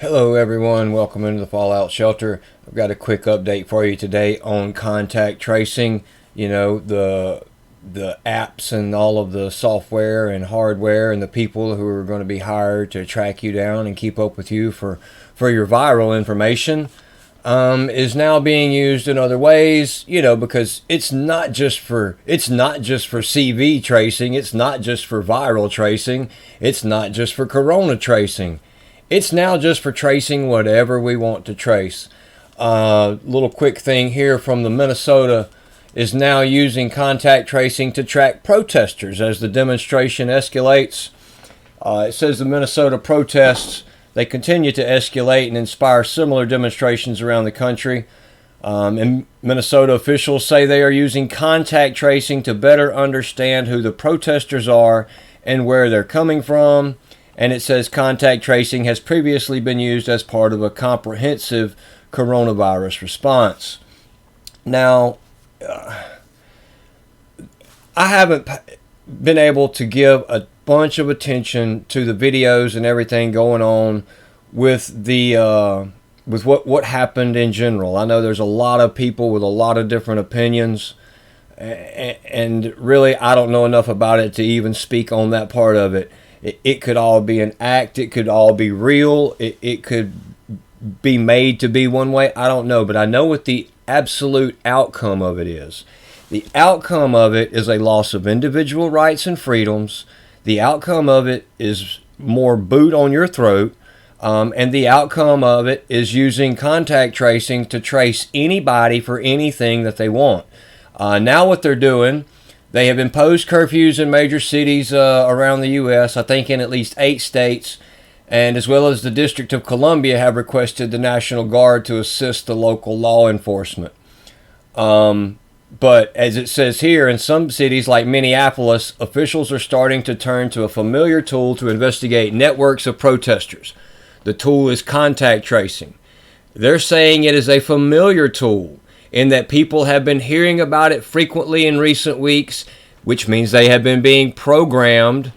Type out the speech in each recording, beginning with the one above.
Hello everyone, welcome into the Fallout Shelter. I've got a quick update for you today on contact tracing. You know, the apps and all of the software and hardware and the people who are going to be hired to track you down and keep up with you for your viral information is now being used in other ways, you know, because it's not just for CV tracing, it's not just for viral tracing, it's not just for corona tracing. It's now just for tracing whatever we want to trace. Little quick thing here from the Minnesota is now using contact tracing to track protesters as the demonstration escalates. It says the Minnesota protests, they continue to escalate and inspire similar demonstrations around the country. And Minnesota officials say they are using contact tracing to better understand who the protesters are and where they're coming from. And it says contact tracing has previously been used as part of a comprehensive coronavirus response. Now, I haven't been able to give a bunch of attention to the videos and everything going on with the with what happened in general. I know there's a lot of people with a lot of different opinions, and really I don't know enough about it to even speak on that part of it. It could all be an act. It could all be real. It could be made to be one way. I don't know. But I know what the absolute outcome of it is. The outcome of it is a loss of individual rights and freedoms. The outcome of it is more boot on your throat. And the outcome of it is using contact tracing to trace anybody for anything that they want. Now what they're doing, they have imposed curfews in major cities around the U.S., I think in at least 8 states, and as well as the District of Columbia have requested the National Guard to assist the local law enforcement. But as it says here, in some cities like Minneapolis, officials are starting to turn to a familiar tool to investigate networks of protesters. The tool is contact tracing. They're saying it is a familiar tool, in that people have been hearing about it frequently in recent weeks, which means they have been being programmed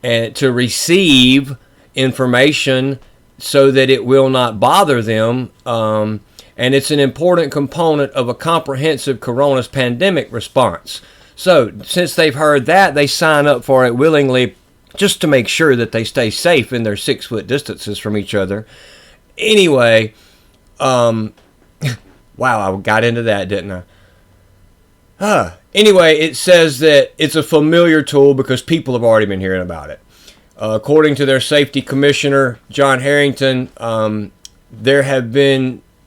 to receive information so that it will not bother them. And it's an important component of a comprehensive coronavirus pandemic response. So since they've heard that, they sign up for it willingly just to make sure that they stay safe in their 6-foot distances from each other. Anyway, wow, I got into that, didn't I? Anyway, it says that it's a familiar tool because people have already been hearing about it. According to their safety commissioner, John Harrington,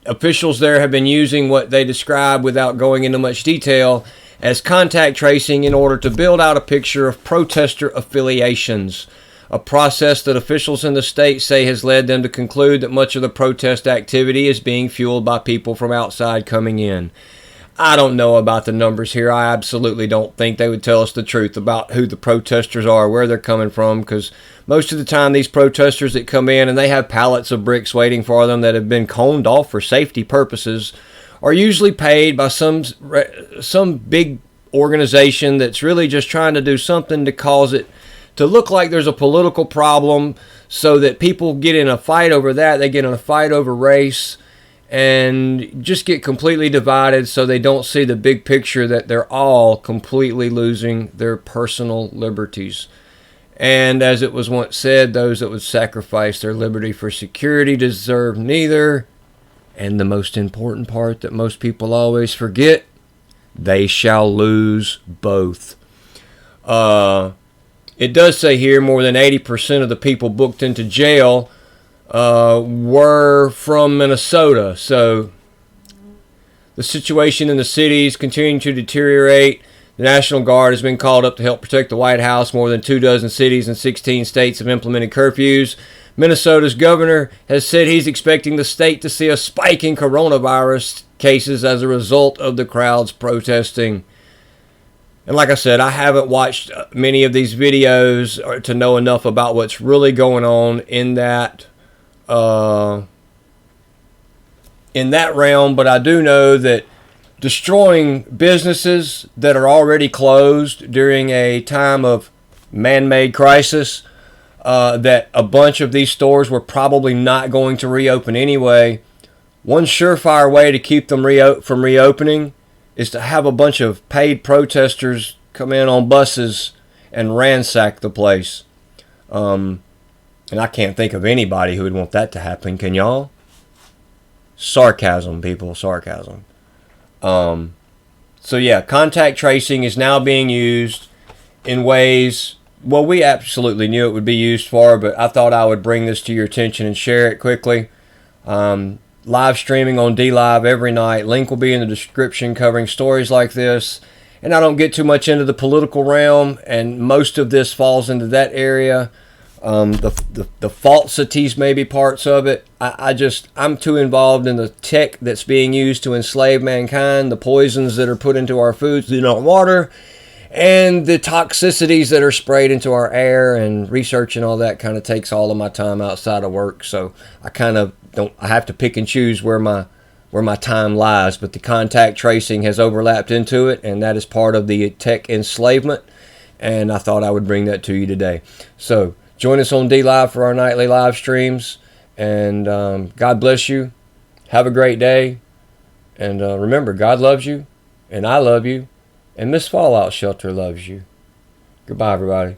officials there have been using what they describe, without going into much detail, as contact tracing in order to build out a picture of protester affiliations. A process that officials in the state say has led them to conclude that much of the protest activity is being fueled by people from outside coming in. I don't know about the numbers here. I absolutely don't think they would tell us the truth about who the protesters are, where they're coming from, because most of the time these protesters that come in and they have pallets of bricks waiting for them that have been coned off for safety purposes are usually paid by some big organization that's really just trying to do something to cause it to look like there's a political problem, so that people get in a fight over that. They get in a fight over race and just get completely divided, so they don't see the big picture that they're all completely losing their personal liberties. And as it was once said, those that would sacrifice their liberty for security deserve neither. And the most important part that most people always forget, they shall lose both. It does say here more than 80% of the people booked into jail were from Minnesota. So the situation in the city is continuing to deteriorate. The National Guard has been called up to help protect the White House. More than 24 cities and 16 states have implemented curfews. Minnesota's governor has said he's expecting the state to see a spike in coronavirus cases as a result of the crowds protesting. And like I said, I haven't watched many of these videos to know enough about what's really going on in that realm, but I do know that destroying businesses that are already closed during a time of man-made crisis that a bunch of these stores were probably not going to reopen anyway. One surefire way to keep them from reopening is to have a bunch of paid protesters come in on buses and ransack the place. And I can't think of anybody who would want that to happen. Can y'all? Sarcasm, people. Sarcasm. So yeah, contact tracing is now being used in ways, well, we absolutely knew it would be used for, but I thought I would bring this to your attention and share it quickly. Live streaming on dlive every night. Link will be in the description covering stories like this. And I don't get too much into the political realm, and most of this falls into that area. The falsities may be parts of it. I'm too involved in the tech that's being used to enslave mankind, the poisons that are put into our foods in our water, and the toxicities that are sprayed into our air, and research and all that kind of takes all of my time outside of work. So I have to pick and choose where my time lies, but the contact tracing has overlapped into it, and that is part of the tech enslavement, and I thought I would bring that to you today. So join us on dlive for our nightly live streams, and God bless you. Have a great day, and remember, God loves you, and I love you, and Miss Fallout Shelter loves you. Goodbye, everybody.